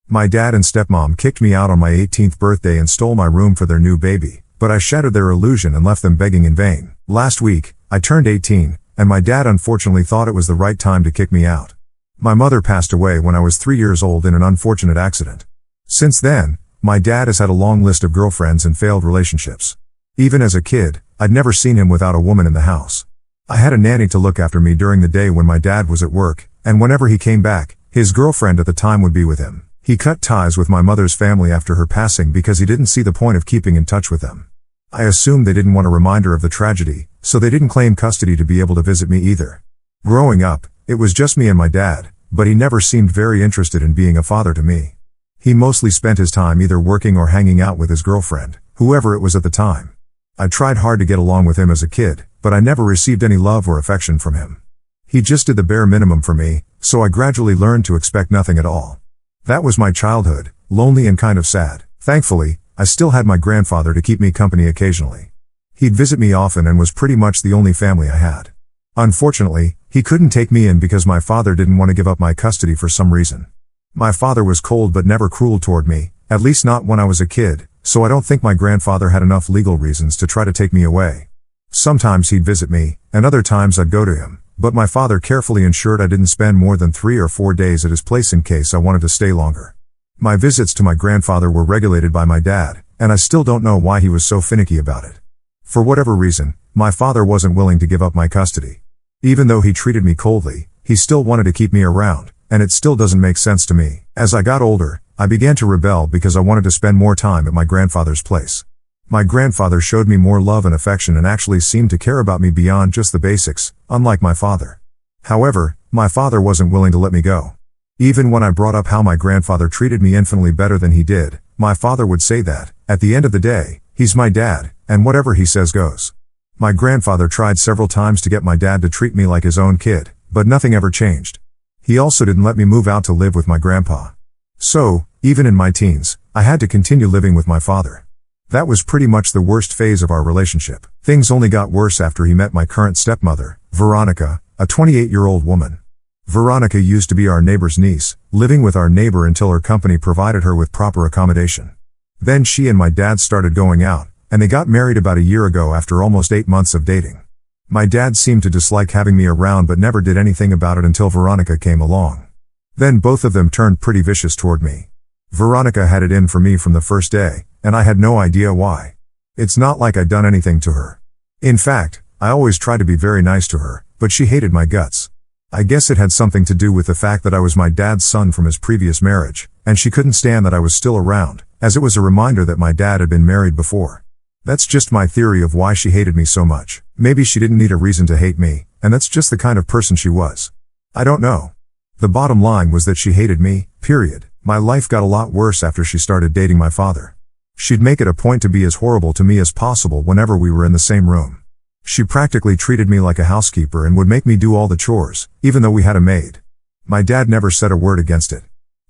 My dad and stepmom kicked me out on my 18th birthday and stole my room for their new baby, but I shattered their illusion and left them begging in vain. Last week, I turned 18, and my dad unfortunately thought it was the right time to kick me out. My mother passed away when I was 3 years old in an unfortunate accident. Since then, my dad has had a long list of girlfriends and failed relationships. Even as a kid, I'd never seen him without a woman in the house. I had a nanny to look after me during the day when my dad was at work, and whenever he came back, his girlfriend at the time would be with him. He cut ties with my mother's family after her passing because he didn't see the point of keeping in touch with them. I assumed they didn't want a reminder of the tragedy, so they didn't claim custody to be able to visit me either. Growing up, it was just me and my dad, but he never seemed very interested in being a father to me. He mostly spent his time either working or hanging out with his girlfriend, whoever it was at the time. I tried hard to get along with him as a kid, but I never received any love or affection from him. He just did the bare minimum for me, so I gradually learned to expect nothing at all. That was my childhood, lonely and kind of sad. Thankfully, I still had my grandfather to keep me company occasionally. He'd visit me often and was pretty much the only family I had. Unfortunately, he couldn't take me in because my father didn't want to give up my custody for some reason. My father was cold but never cruel toward me, at least not when I was a kid, so I don't think my grandfather had enough legal reasons to try to take me away. Sometimes he'd visit me, and other times I'd go to him, but my father carefully ensured I didn't spend more than 3 or 4 days at his place in case I wanted to stay longer. My visits to my grandfather were regulated by my dad, and I still don't know why he was so finicky about it. For whatever reason, my father wasn't willing to give up my custody. Even though he treated me coldly, he still wanted to keep me around, and it still doesn't make sense to me. As I got older, I began to rebel because I wanted to spend more time at my grandfather's place. My grandfather showed me more love and affection and actually seemed to care about me beyond just the basics, unlike my father. However, my father wasn't willing to let me go. Even when I brought up how my grandfather treated me infinitely better than he did, my father would say that, at the end of the day, he's my dad, and whatever he says goes. My grandfather tried several times to get my dad to treat me like his own kid, but nothing ever changed. He also didn't let me move out to live with my grandpa. So, even in my teens, I had to continue living with my father. That was pretty much the worst phase of our relationship. Things only got worse after he met my current stepmother, Veronica, a 28-year-old woman. Veronica used to be our neighbor's niece, living with our neighbor until her company provided her with proper accommodation. Then she and my dad started going out, and they got married about a year ago after almost 8 months of dating. My dad seemed to dislike having me around but never did anything about it until Veronica came along. Then both of them turned pretty vicious toward me. Veronica had it in for me from the first day, and I had no idea why. It's not like I'd done anything to her. In fact, I always tried to be very nice to her, but she hated my guts. I guess it had something to do with the fact that I was my dad's son from his previous marriage, and she couldn't stand that I was still around, as it was a reminder that my dad had been married before. That's just my theory of why she hated me so much. Maybe she didn't need a reason to hate me, and that's just the kind of person she was. I don't know. The bottom line was that she hated me, period. My life got a lot worse after she started dating my father. She'd make it a point to be as horrible to me as possible whenever we were in the same room. She practically treated me like a housekeeper and would make me do all the chores, even though we had a maid. My dad never said a word against it.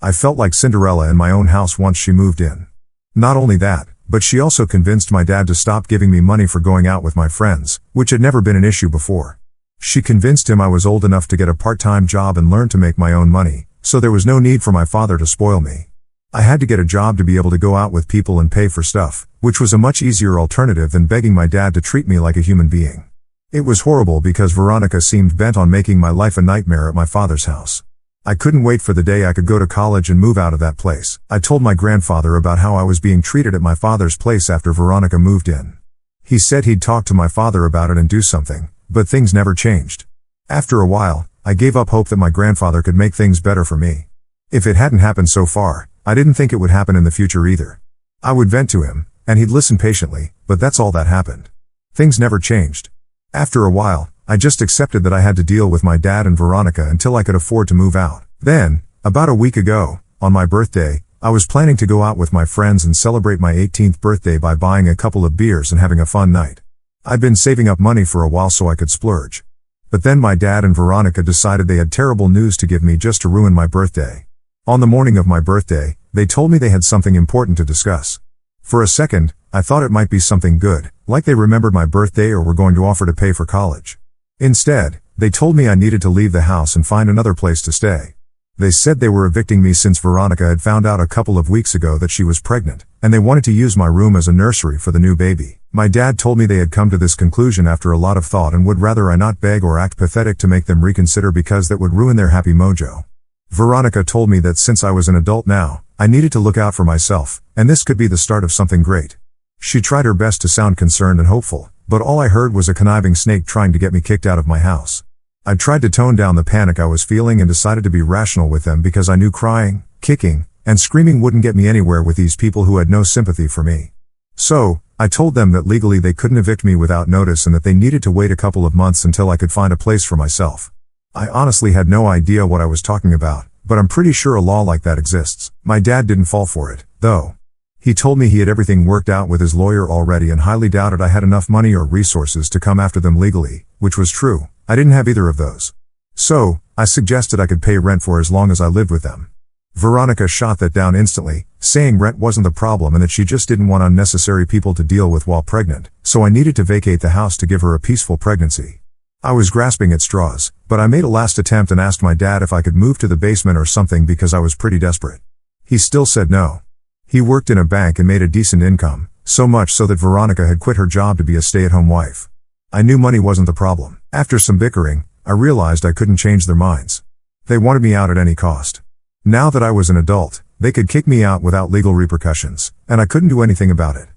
I felt like Cinderella in my own house once she moved in. Not only that, but she also convinced my dad to stop giving me money for going out with my friends, which had never been an issue before. She convinced him I was old enough to get a part-time job and learn to make my own money, so there was no need for my father to spoil me. I had to get a job to be able to go out with people and pay for stuff, which was a much easier alternative than begging my dad to treat me like a human being. It was horrible because Veronica seemed bent on making my life a nightmare at my father's house. I couldn't wait for the day I could go to college and move out of that place. I told my grandfather about how I was being treated at my father's place after Veronica moved in. He said he'd talk to my father about it and do something, but things never changed. After a while, I gave up hope that my grandfather could make things better for me. If it hadn't happened so far, I didn't think it would happen in the future either. I would vent to him, and he'd listen patiently, but that's all that happened. Things never changed. After a while, I just accepted that I had to deal with my dad and Veronica until I could afford to move out. Then, about a week ago, on my birthday, I was planning to go out with my friends and celebrate my 18th birthday by buying a couple of beers and having a fun night. I'd been saving up money for a while so I could splurge. But then my dad and Veronica decided they had terrible news to give me just to ruin my birthday. On the morning of my birthday, they told me they had something important to discuss. For a second, I thought it might be something good, like they remembered my birthday or were going to offer to pay for college. Instead, they told me I needed to leave the house and find another place to stay. They said they were evicting me since Veronica had found out a couple of weeks ago that she was pregnant, and they wanted to use my room as a nursery for the new baby. My dad told me they had come to this conclusion after a lot of thought and would rather I not beg or act pathetic to make them reconsider because that would ruin their happy mojo. Veronica told me that since I was an adult now, I needed to look out for myself, and this could be the start of something great. She tried her best to sound concerned and hopeful, but all I heard was a conniving snake trying to get me kicked out of my house. I tried to tone down the panic I was feeling and decided to be rational with them because I knew crying, kicking, and screaming wouldn't get me anywhere with these people who had no sympathy for me. So, I told them that legally they couldn't evict me without notice and that they needed to wait a couple of months until I could find a place for myself. I honestly had no idea what I was talking about, but I'm pretty sure a law like that exists. My dad didn't fall for it, though. He told me he had everything worked out with his lawyer already and highly doubted I had enough money or resources to come after them legally, which was true. I didn't have either of those. So, I suggested I could pay rent for as long as I lived with them. Veronica shot that down instantly, saying rent wasn't the problem and that she just didn't want unnecessary people to deal with while pregnant, so I needed to vacate the house to give her a peaceful pregnancy. I was grasping at straws, but I made a last attempt and asked my dad if I could move to the basement or something because I was pretty desperate. He still said no. He worked in a bank and made a decent income, so much so that Veronica had quit her job to be a stay-at-home wife. I knew money wasn't the problem. After some bickering, I realized I couldn't change their minds. They wanted me out at any cost. Now that I was an adult, they could kick me out without legal repercussions, and I couldn't do anything about it.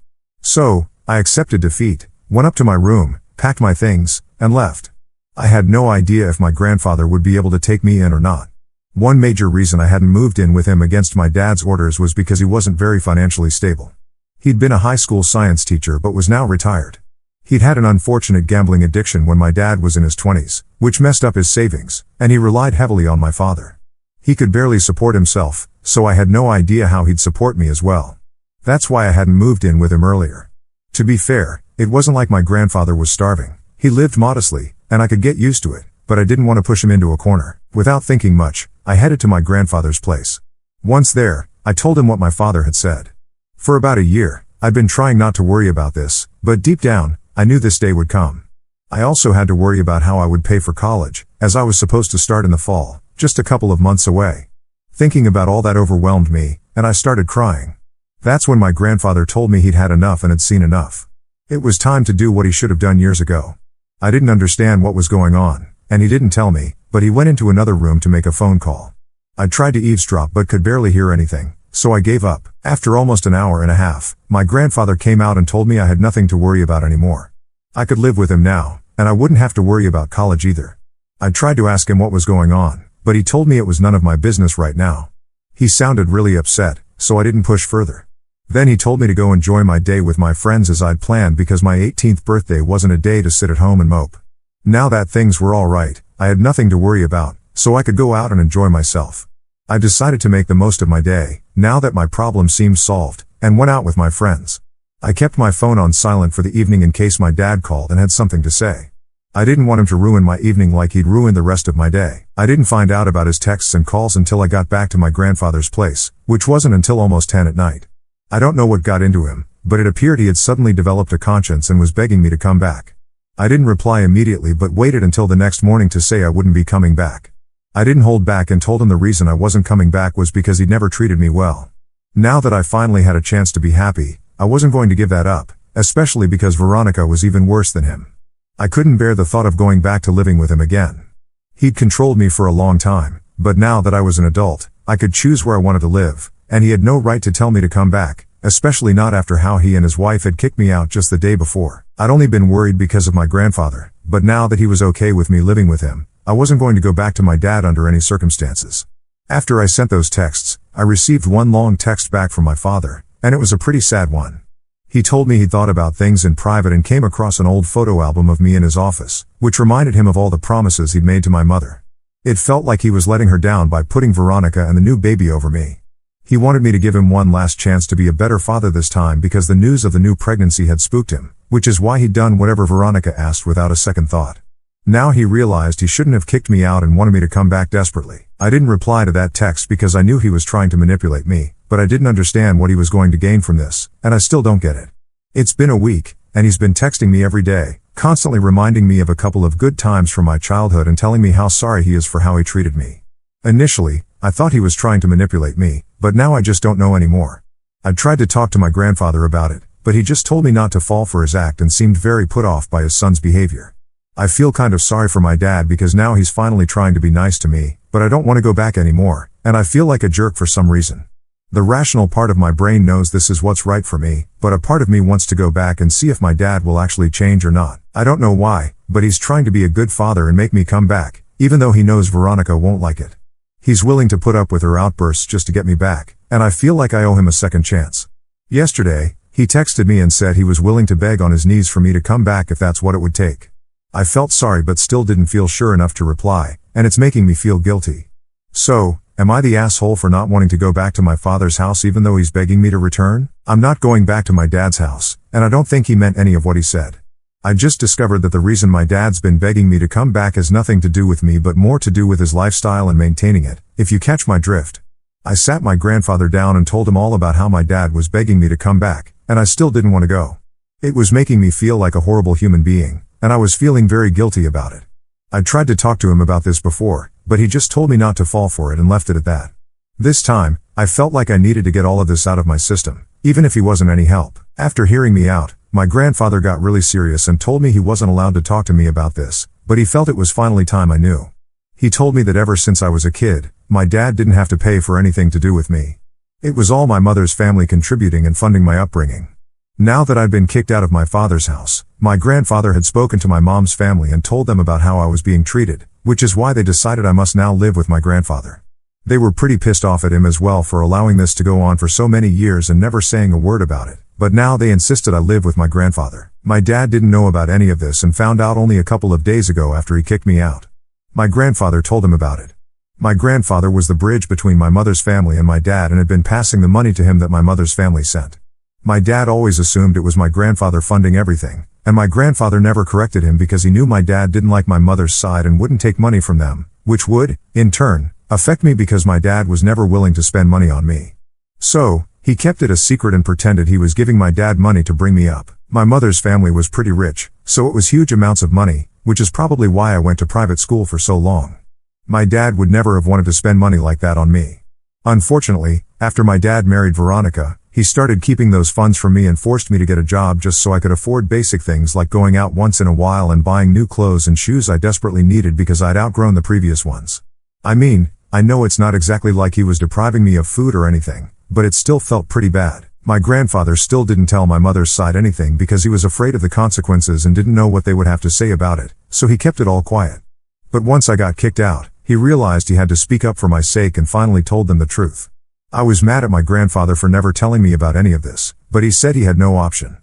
So, I accepted defeat, went up to my room, packed my things, and left. I had no idea if my grandfather would be able to take me in or not. One major reason I hadn't moved in with him against my dad's orders was because he wasn't very financially stable. He'd been a high school science teacher but was now retired. He'd had an unfortunate gambling addiction when my dad was in his 20s, which messed up his savings, and he relied heavily on my father. He could barely support himself, so I had no idea how he'd support me as well. That's why I hadn't moved in with him earlier. To be fair, it wasn't like my grandfather was starving. He lived modestly, and I could get used to it, but I didn't want to push him into a corner. Without thinking much, I headed to my grandfather's place. Once there, I told him what my father had said. For about a year, I'd been trying not to worry about this, but deep down, I knew this day would come. I also had to worry about how I would pay for college, as I was supposed to start in the fall, just a couple of months away. Thinking about all that overwhelmed me, and I started crying. That's when my grandfather told me he'd had enough and had seen enough. It was time to do what he should have done years ago. I didn't understand what was going on, and he didn't tell me, but he went into another room to make a phone call. I tried to eavesdrop but could barely hear anything, so I gave up. After almost an hour and a half, my grandfather came out and told me I had nothing to worry about anymore. I could live with him now, and I wouldn't have to worry about college either. I tried to ask him what was going on, but he told me it was none of my business right now. He sounded really upset, so I didn't push further. Then he told me to go enjoy my day with my friends as I'd planned because my 18th birthday wasn't a day to sit at home and mope. Now that things were all right, I had nothing to worry about, so I could go out and enjoy myself. I decided to make the most of my day, now that my problem seemed solved, and went out with my friends. I kept my phone on silent for the evening in case my dad called and had something to say. I didn't want him to ruin my evening like he'd ruined the rest of my day. I didn't find out about his texts and calls until I got back to my grandfather's place, which wasn't until almost 10 at night. I don't know what got into him, but it appeared he had suddenly developed a conscience and was begging me to come back. I didn't reply immediately but waited until the next morning to say I wouldn't be coming back. I didn't hold back and told him the reason I wasn't coming back was because he'd never treated me well. Now that I finally had a chance to be happy, I wasn't going to give that up, especially because Veronica was even worse than him. I couldn't bear the thought of going back to living with him again. He'd controlled me for a long time, but now that I was an adult, I could choose where I wanted to live, and he had no right to tell me to come back, especially not after how he and his wife had kicked me out just the day before. I'd only been worried because of my grandfather, but now that he was okay with me living with him, I wasn't going to go back to my dad under any circumstances. After I sent those texts, I received one long text back from my father, and it was a pretty sad one. He told me he'd thought about things in private and came across an old photo album of me in his office, which reminded him of all the promises he'd made to my mother. It felt like he was letting her down by putting Veronica and the new baby over me. He wanted me to give him one last chance to be a better father this time because the news of the new pregnancy had spooked him, which is why he'd done whatever Veronica asked without a second thought. Now he realized he shouldn't have kicked me out and wanted me to come back desperately. I didn't reply to that text because I knew he was trying to manipulate me, but I didn't understand what he was going to gain from this, and I still don't get it. It's been a week, and he's been texting me every day, constantly reminding me of a couple of good times from my childhood and telling me how sorry he is for how he treated me. Initially, I thought he was trying to manipulate me, but now I just don't know anymore. I tried to talk to my grandfather about it, but he just told me not to fall for his act and seemed very put off by his son's behavior. I feel kind of sorry for my dad because now he's finally trying to be nice to me, but I don't want to go back anymore, and I feel like a jerk for some reason. The rational part of my brain knows this is what's right for me, but a part of me wants to go back and see if my dad will actually change or not. I don't know why, but he's trying to be a good father and make me come back, even though he knows Veronica won't like it. He's willing to put up with her outbursts just to get me back, and I feel like I owe him a second chance. Yesterday, he texted me and said he was willing to beg on his knees for me to come back if that's what it would take. I felt sorry but still didn't feel sure enough to reply, and it's making me feel guilty. So, am I the asshole for not wanting to go back to my father's house even though he's begging me to return? I'm not going back to my dad's house, and I don't think he meant any of what he said. I just discovered that the reason my dad's been begging me to come back has nothing to do with me but more to do with his lifestyle and maintaining it, if you catch my drift. I sat my grandfather down and told him all about how my dad was begging me to come back, and I still didn't want to go. It was making me feel like a horrible human being, and I was feeling very guilty about it. I tried to talk to him about this before, but he just told me not to fall for it and left it at that. This time, I felt like I needed to get all of this out of my system, even if he wasn't any help. After hearing me out, my grandfather got really serious and told me he wasn't allowed to talk to me about this, but he felt it was finally time I knew. He told me that ever since I was a kid, my dad didn't have to pay for anything to do with me. It was all my mother's family contributing and funding my upbringing. Now that I'd been kicked out of my father's house, my grandfather had spoken to my mom's family and told them about how I was being treated, which is why they decided I must now live with my grandfather. They were pretty pissed off at him as well for allowing this to go on for so many years and never saying a word about it, but now they insisted I live with my grandfather. My dad didn't know about any of this and found out only a couple of days ago after he kicked me out. My grandfather told him about it. My grandfather was the bridge between my mother's family and my dad and had been passing the money to him that my mother's family sent. My dad always assumed it was my grandfather funding everything, and my grandfather never corrected him because he knew my dad didn't like my mother's side and wouldn't take money from them, which would, in turn, affect me because my dad was never willing to spend money on me. So, he kept it a secret and pretended he was giving my dad money to bring me up. My mother's family was pretty rich, so it was huge amounts of money, which is probably why I went to private school for so long. My dad would never have wanted to spend money like that on me. Unfortunately, after my dad married Veronica, he started keeping those funds from me and forced me to get a job just so I could afford basic things like going out once in a while and buying new clothes and shoes I desperately needed because I'd outgrown the previous ones. I mean, I know it's not exactly like he was depriving me of food or anything, but it still felt pretty bad. My grandfather still didn't tell my mother's side anything because he was afraid of the consequences and didn't know what they would have to say about it, so he kept it all quiet. But once I got kicked out, he realized he had to speak up for my sake and finally told them the truth. I was mad at my grandfather for never telling me about any of this, but he said he had no option.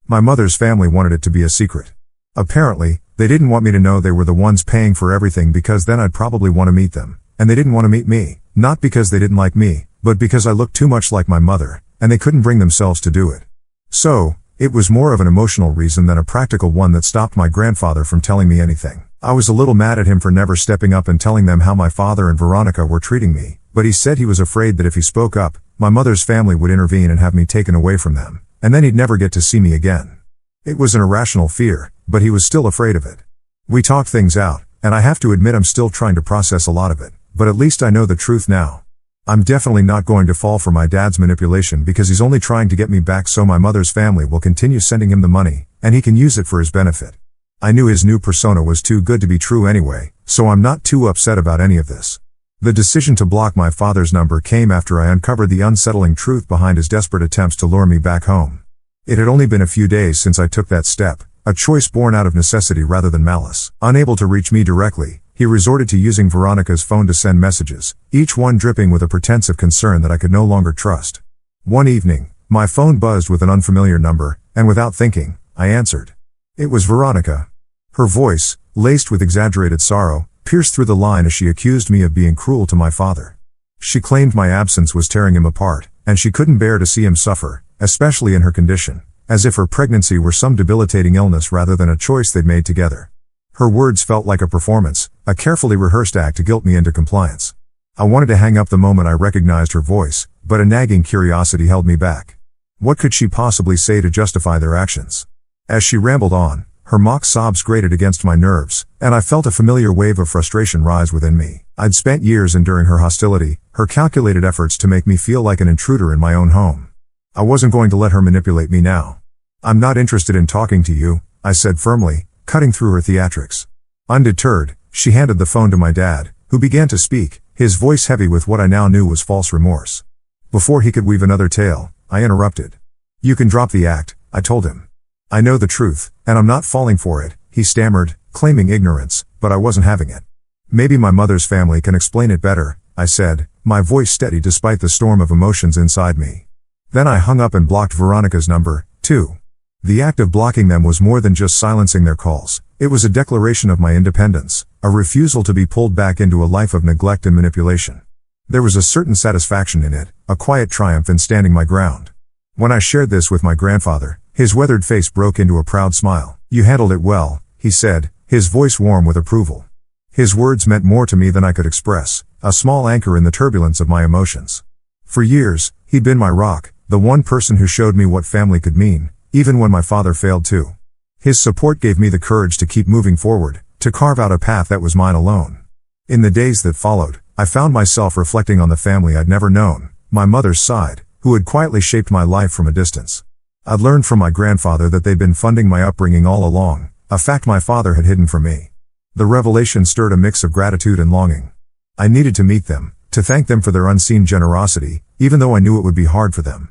My mother's family wanted it to be a secret. Apparently, they didn't want me to know they were the ones paying for everything because then I'd probably want to meet them, and they didn't want to meet me, not because they didn't like me, but because I looked too much like my mother, and they couldn't bring themselves to do it. So, it was more of an emotional reason than a practical one that stopped my grandfather from telling me anything. I was a little mad at him for never stepping up and telling them how my father and Veronica were treating me, but he said he was afraid that if he spoke up, my mother's family would intervene and have me taken away from them, and then he'd never get to see me again. It was an irrational fear, but he was still afraid of it. We talked things out, and I have to admit I'm still trying to process a lot of it, but at least I know the truth now. I'm definitely not going to fall for my dad's manipulation because he's only trying to get me back so my mother's family will continue sending him the money, and he can use it for his benefit. I knew his new persona was too good to be true anyway, so I'm not too upset about any of this. The decision to block my father's number came after I uncovered the unsettling truth behind his desperate attempts to lure me back home. It had only been a few days since I took that step, a choice born out of necessity rather than malice. Unable to reach me directly, he resorted to using Veronica's phone to send messages, each one dripping with a pretense of concern that I could no longer trust. One evening, my phone buzzed with an unfamiliar number, and without thinking, I answered. It was Veronica. Her voice, laced with exaggerated sorrow, pierced through the line as she accused me of being cruel to my father. She claimed my absence was tearing him apart, and she couldn't bear to see him suffer, especially in her condition, as if her pregnancy were some debilitating illness rather than a choice they'd made together. Her words felt like a performance, a carefully rehearsed act to guilt me into compliance. I wanted to hang up the moment I recognized her voice, but a nagging curiosity held me back. What could she possibly say to justify their actions? As she rambled on, Her mock sobs grated against my nerves, and I felt a familiar wave of frustration rise within me. I'd spent years enduring her hostility, her calculated efforts to make me feel like an intruder in my own home. I wasn't going to let her manipulate me now. "I'm not interested in talking to you," I said firmly, cutting through her theatrics. Undeterred, she handed the phone to my dad, who began to speak, his voice heavy with what I now knew was false remorse. Before he could weave another tale, I interrupted. "You can drop the act," I told him. "I know the truth, and I'm not falling for it," he stammered, claiming ignorance, but I wasn't having it. "Maybe my mother's family can explain it better," I said, my voice steady despite the storm of emotions inside me. Then I hung up and blocked Veronica's number, too. The act of blocking them was more than just silencing their calls. It was a declaration of my independence, a refusal to be pulled back into a life of neglect and manipulation. There was a certain satisfaction in it, a quiet triumph in standing my ground. When I shared this with my grandfather, his weathered face broke into a proud smile. "You handled it well," he said, his voice warm with approval. His words meant more to me than I could express, a small anchor in the turbulence of my emotions. For years, he'd been my rock, the one person who showed me what family could mean, even when my father failed too. His support gave me the courage to keep moving forward, to carve out a path that was mine alone. In the days that followed, I found myself reflecting on the family I'd never known, my mother's side, who had quietly shaped my life from a distance. I'd learned from my grandfather that they'd been funding my upbringing all along, a fact my father had hidden from me. The revelation stirred a mix of gratitude and longing. I needed to meet them, to thank them for their unseen generosity, even though I knew it would be hard for them.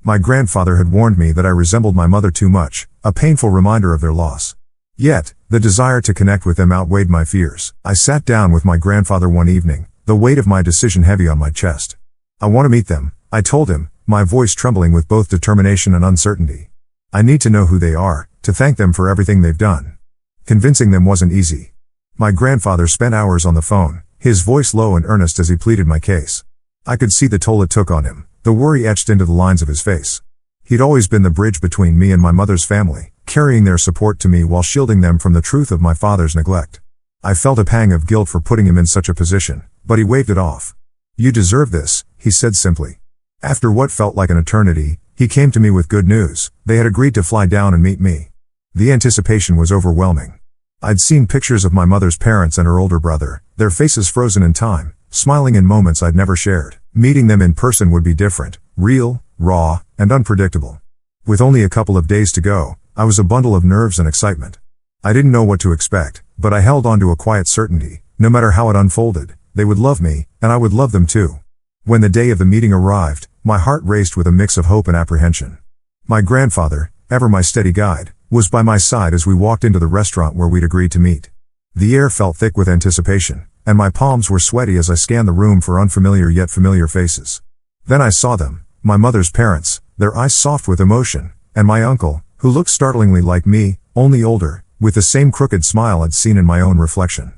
My grandfather had warned me that I resembled my mother too much, a painful reminder of their loss. Yet, the desire to connect with them outweighed my fears. I sat down with my grandfather one evening, the weight of my decision heavy on my chest. "I want to meet them," I told him, my voice trembling with both determination and uncertainty. "I need to know who they are, to thank them for everything they've done." Convincing them wasn't easy. My grandfather spent hours on the phone, his voice low and earnest as he pleaded my case. I could see the toll it took on him, the worry etched into the lines of his face. He'd always been the bridge between me and my mother's family, carrying their support to me while shielding them from the truth of my father's neglect. I felt a pang of guilt for putting him in such a position, but he waved it off. "You deserve this," he said simply. After what felt like an eternity, he came to me with good news. They had agreed to fly down and meet me. The anticipation was overwhelming. I'd seen pictures of my mother's parents and her older brother, their faces frozen in time, smiling in moments I'd never shared. Meeting them in person would be different, real, raw, and unpredictable. With only a couple of days to go, I was a bundle of nerves and excitement. I didn't know what to expect, but I held on to a quiet certainty. No matter how it unfolded, they would love me, and I would love them too. When the day of the meeting arrived, my heart raced with a mix of hope and apprehension. My grandfather, ever my steady guide, was by my side as we walked into the restaurant where we'd agreed to meet. The air felt thick with anticipation, and my palms were sweaty as I scanned the room for unfamiliar yet familiar faces. Then I saw them, my mother's parents, their eyes soft with emotion, and my uncle, who looked startlingly like me, only older, with the same crooked smile I'd seen in my own reflection.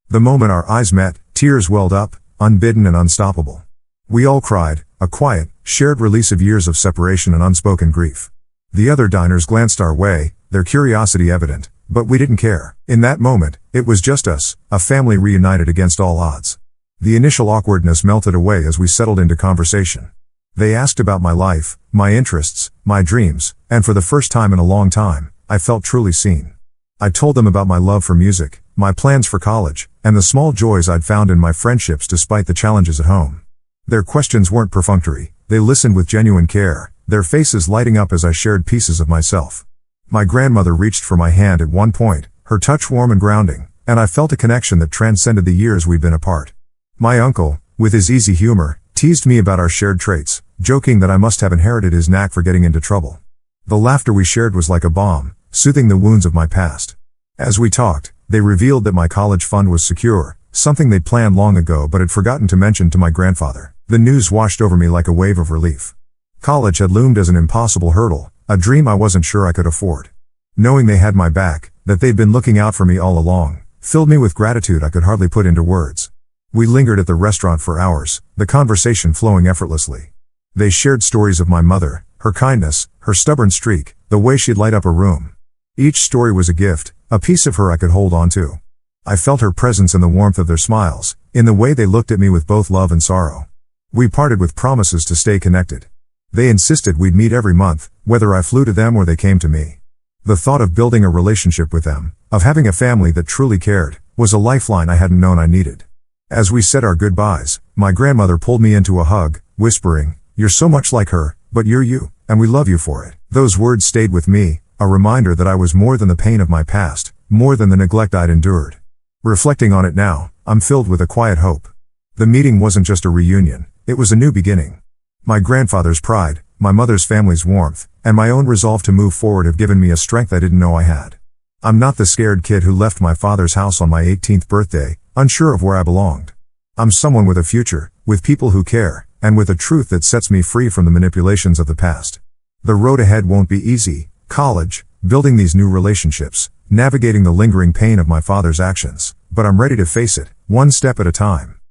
The moment our eyes met, tears welled up, unbidden and unstoppable. We all cried, a quiet, shared release of years of separation and unspoken grief. The other diners glanced our way, their curiosity evident, but we didn't care. In that moment, it was just us, a family reunited against all odds. The initial awkwardness melted away as we settled into conversation. They asked about my life, my interests, my dreams, and for the first time in a long time, I felt truly seen. I told them about my love for music, my plans for college, and the small joys I'd found in my friendships despite the challenges at home. Their questions weren't perfunctory, they listened with genuine care, their faces lighting up as I shared pieces of myself. My grandmother reached for my hand at one point, her touch warm and grounding, and I felt a connection that transcended the years we'd been apart. My uncle, with his easy humor, teased me about our shared traits, joking that I must have inherited his knack for getting into trouble. The laughter we shared was like a balm, soothing the wounds of my past. As we talked, they revealed that my college fund was secure, something they'd planned long ago but had forgotten to mention to my grandfather. The news washed over me like a wave of relief. College had loomed as an impossible hurdle, a dream I wasn't sure I could afford. Knowing they had my back, that they'd been looking out for me all along, filled me with gratitude I could hardly put into words. We lingered at the restaurant for hours, the conversation flowing effortlessly. They shared stories of my mother, her kindness, her stubborn streak, the way she'd light up a room. Each story was a gift, a piece of her I could hold on to. I felt her presence in the warmth of their smiles, in the way they looked at me with both love and sorrow. We parted with promises to stay connected. They insisted we'd meet every month, whether I flew to them or they came to me. The thought of building a relationship with them, of having a family that truly cared, was a lifeline I hadn't known I needed. As we said our goodbyes, my grandmother pulled me into a hug, whispering, "You're so much like her, but you're you, and we love you for it." Those words stayed with me, a reminder that I was more than the pain of my past, more than the neglect I'd endured. Reflecting on it now, I'm filled with a quiet hope. The meeting wasn't just a reunion, it was a new beginning. My grandfather's pride, my mother's family's warmth, and my own resolve to move forward have given me a strength I didn't know I had. I'm not the scared kid who left my father's house on my 18th birthday, unsure of where I belonged. I'm someone with a future, with people who care, and with a truth that sets me free from the manipulations of the past. The road ahead won't be easy: college, building these new relationships, navigating the lingering pain of my father's actions, but I'm ready to face it, one step at a time.